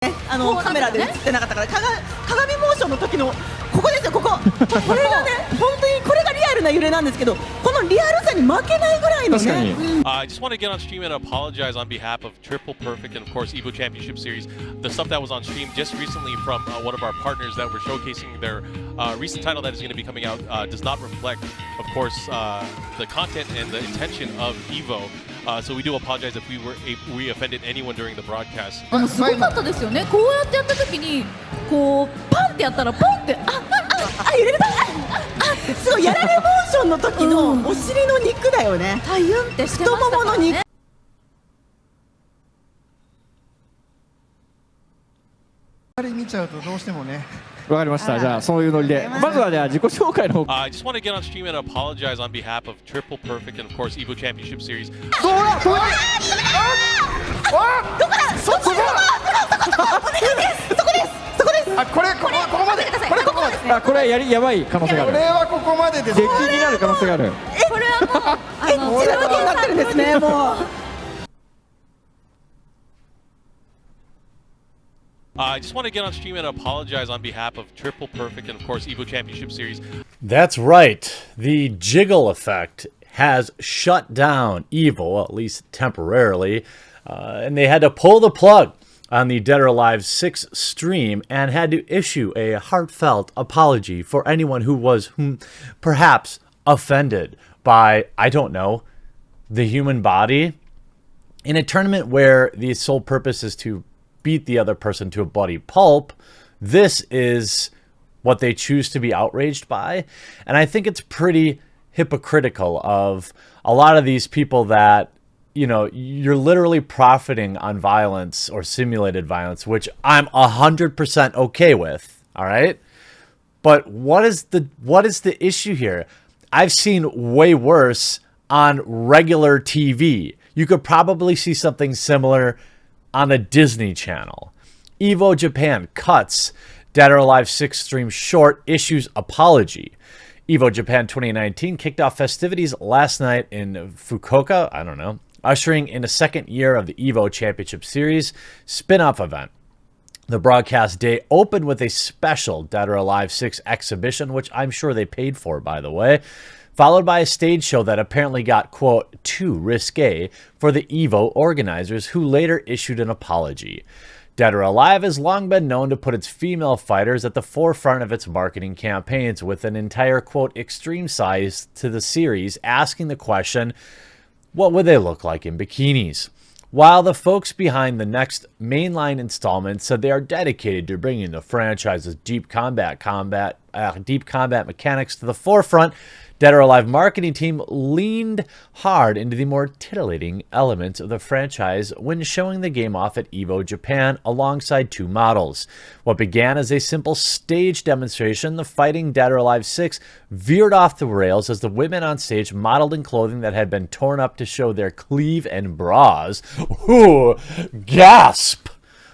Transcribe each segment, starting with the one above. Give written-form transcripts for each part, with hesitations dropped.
カメラで映ってなかったから、鏡モーションの時のここですよ、これがね、本当にこれがリアルな揺れなんですけど、このリアルさに負けないぐらいのね。I just want to get on stream and apologize on behalf of Triple Perfect and of course Evo Championship Series. The stuff that was on stream just recently from one of our partners that were showcasing their recent title that is going to be coming out does not reflect, of course, the content and the intention of Evo. So we do apologize if we offended anyone during the broadcast. すごかったですよね。こうやってやった時にこうパンってやったらポンって揺れるすごいやられモーションの時のお尻の肉だよね。タユンってしてました太ももの肉。ね。見ちゃうとどうしてもね。わかりました。じゃあそういうノリで、まずはじゃあ自己紹介の方。I just want to get on stream and apologize on behalf of Triple Perfect and of course Evo Championship Series. これやばい可能性がある。これはここまでです。激になる可能性がある。これはもうゼロになってるんですね、もう。I just want to get on stream and apologize on behalf of Triple Perfect and of course Evo Championship Series. That's right. The Jiggle effect has shut down Evo, at least temporarily, and they had to pull the plug on the Dead or Alive 6 stream and had to issue a heartfelt apology for anyone who was perhaps offended by, I don't know, the human body. In a tournament where the sole purpose is to beat the other person to a bloody pulp, this is what they choose to be outraged by. And I think it's pretty hypocritical of a lot of these people that, you know, you're literally profiting on violence or simulated violence, which I'm 100% okay with, all right? But what is the issue here? I've seen way worse on regular TV. You could probably see something similar on a Disney Channel. Evo Japan cuts Dead or Alive 6 stream short, issues apology. Evo Japan 2019 kicked off festivities last night in Fukuoka, I don't know, ushering in a second year of the Evo Championship Series spin-off event. The broadcast day opened with a special Dead or Alive 6 exhibition, which I'm sure they paid for, by the way, followed by a stage show that apparently got, quote, too risque for the Evo organizers, who later issued an apology. Dead or Alive has long been known to put its female fighters at the forefront of its marketing campaigns, with an entire, quote, extreme size to the series, asking the question, what would they look like in bikinis? While the folks behind the next mainline installment said they are dedicated to bringing the franchise's deep combat mechanics to the forefront, Dead or Alive marketing team leaned hard into the more titillating elements of the franchise when showing the game off at Evo Japan alongside two models. What began as a simple stage demonstration, the Fighting Dead or Alive 6 veered off the rails as the women on stage modeled in clothing that had been torn up to show their cleave and bras. Ooh, gasp!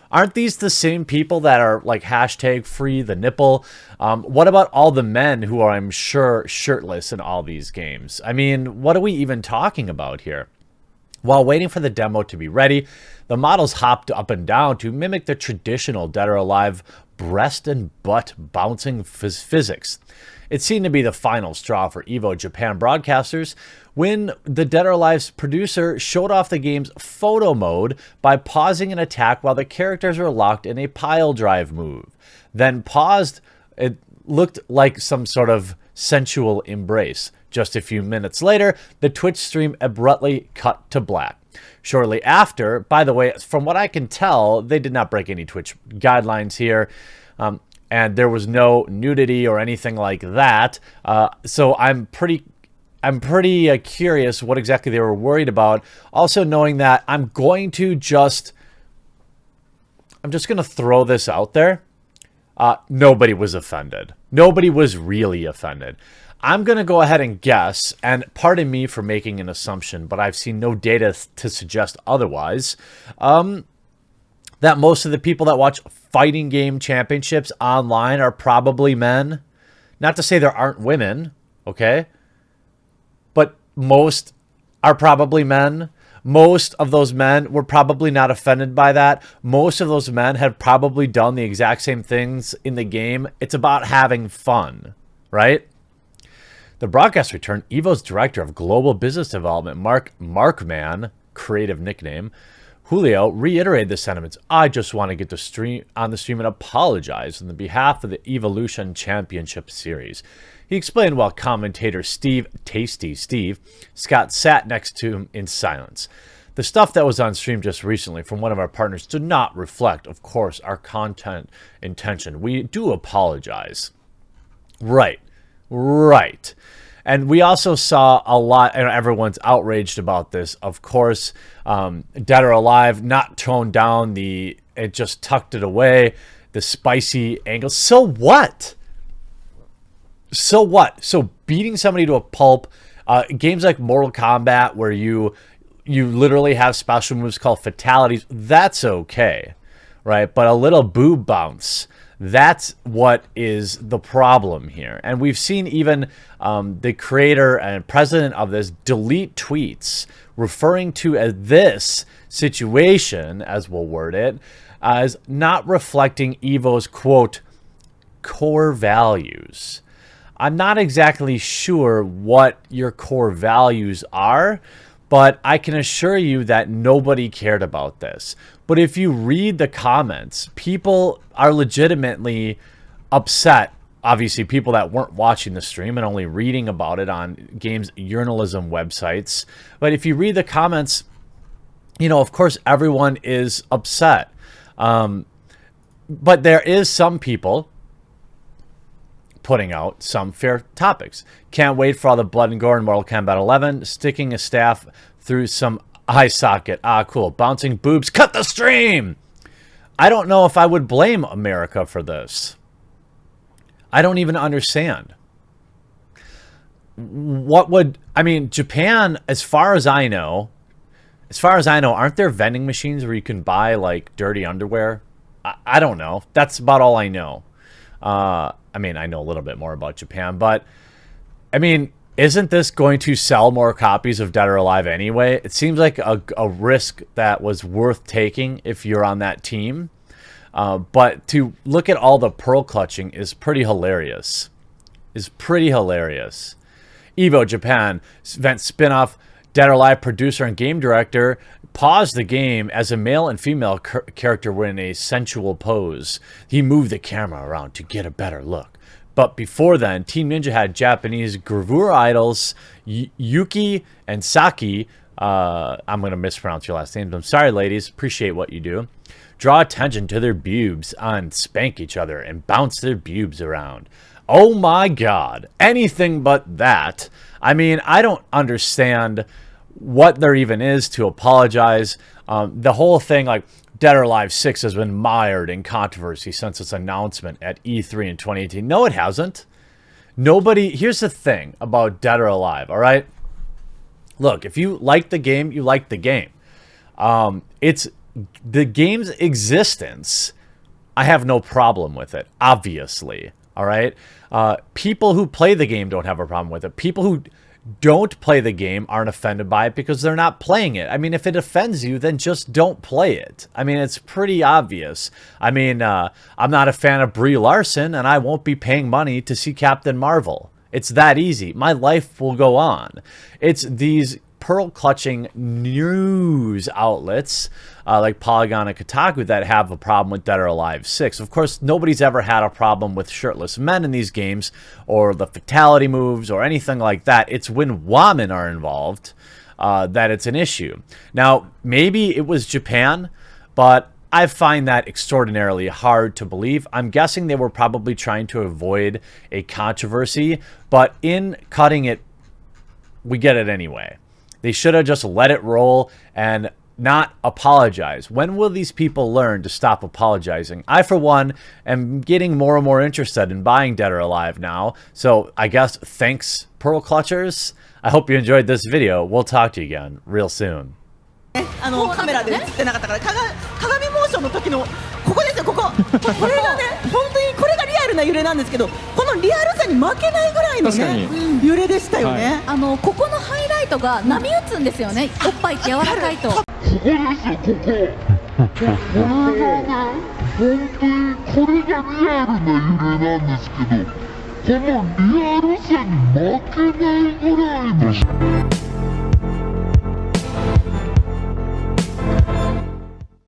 Aren't these the same people that are like hashtag free the nipple? What about all the men who are, I'm sure, shirtless in all these games? I mean, what are we even talking about here? While waiting for the demo to be ready, the models hopped up and down to mimic the traditional Dead or Alive breast and butt bouncing physics. It seemed to be the final straw for Evo Japan broadcasters when the Dead or Alive's producer showed off the game's photo mode by pausing an attack while the characters were locked in a pile drive move. Then paused. It looked like some sort of sensual embrace. Just a few minutes later, the Twitch stream abruptly cut to black. Shortly after, by the way, from what I can tell, they did not break any Twitch guidelines here. And there was no nudity or anything like that. So I'm pretty curious what exactly they were worried about. Also knowing that I'm just going to throw this out there. Nobody was offended. Nobody was really offended. I'm going to go ahead and guess, and pardon me for making an assumption, but I've seen no data to suggest otherwise, that most of the people that watch fighting game championships online are probably men. Not to say there aren't women, okay? But most are probably men. Most of those men were probably not offended by that. Most of those men had probably done the exact same things in the game. It's about having fun, right? The broadcast returned. EVO's director of global business development, Markman, creative nickname, Julio, reiterated the sentiments. I just want to get on the stream and apologize on the behalf of the Evolution Championship Series. He explained while commentator Tasty Steve Scott sat next to him in silence. The stuff that was on stream just recently from one of our partners did not reflect, of course, our content intention. We do apologize. Right. And we also saw a lot, and everyone's outraged about this, of course. Dead or Alive, not toned down it just tucked it away, the spicy angles. So what? So beating somebody to a pulp, games like Mortal Kombat where you literally have special moves called fatalities, that's okay, right? But a little boob bounce, that's what is the problem here. And we've seen even the creator and president of this delete tweets referring to this situation, as we'll word it, as not reflecting EVO's, quote, core values. I'm not exactly sure what your core values are, but I can assure you that nobody cared about this. But if you read the comments, people are legitimately upset. Obviously, people that weren't watching the stream and only reading about it on games journalism websites. But if you read the comments, you know, of course, everyone is upset. But there is some people putting out some fair topics. Can't wait for all the blood and gore in Mortal Kombat 11. Sticking a staff through some eye socket. Ah, cool. Bouncing boobs. Cut the stream! I don't know if I would blame America for this. I don't even understand. Japan, as far as I know, aren't there vending machines where you can buy, like, dirty underwear? I don't know. That's about all I know. I know a little bit more about Japan, but isn't this going to sell more copies of Dead or Alive anyway? It seems like a risk that was worth taking if you're on that team. But to look at all the pearl clutching is pretty hilarious. Evo Japan event spinoff. Dead or Alive producer and game director paused the game as a male and female character were in a sensual pose. He moved the camera around to get a better look. But before then, Team Ninja had Japanese gravure idols Yuki and Saki. I'm going to mispronounce your last names. I'm sorry, ladies. Appreciate what you do. Draw attention to their boobs and spank each other and bounce their boobs around. Oh my God. Anything but that. I don't understand what there even is to apologize. The whole thing, like, Dead or Alive 6 has been mired in controversy since its announcement at E3 in 2018. No, it hasn't. Here's the thing about Dead or Alive, all right? Look, if you like the game, you like the game. It's the game's existence. I have no problem with it, obviously, all right? People who play the game don't have a problem with it. People who don't play the game aren't offended by it because they're not playing it. If it offends you, then just don't play it. It's pretty obvious. I'm not a fan of Brie Larson, and I won't be paying money to see Captain Marvel. It's that easy. My life will go on. It's these pearl clutching news outlets like Polygon and Kotaku that have a problem with Dead or Alive 6. Of course, nobody's ever had a problem with shirtless men in these games or the fatality moves or anything like that. It's when women are involved that it's an issue. Now, maybe it was Japan, but I find that extraordinarily hard to believe. I'm guessing they were probably trying to avoid a controversy, but in cutting it, we get it anyway. They should have just let it roll and not apologize. When will these people learn to stop apologizing? I, for one, am getting more and more interested in buying Dead or Alive now. So I guess thanks, Pearl Clutchers. I hope you enjoyed this video. We'll talk to you again real soon. カメラで映ってなかったから鏡モーションの時のここですよ、これがね本当にこれがリアルな揺れなんですけど、こののリアルさに負けないぐらいの確かねに揺れでしたよね。ここのハイライトが波打つんですよね。おっぱいって柔らかいと。本当にこれがリアルな揺れなんですけど、このリアルさに負けないぐらいの。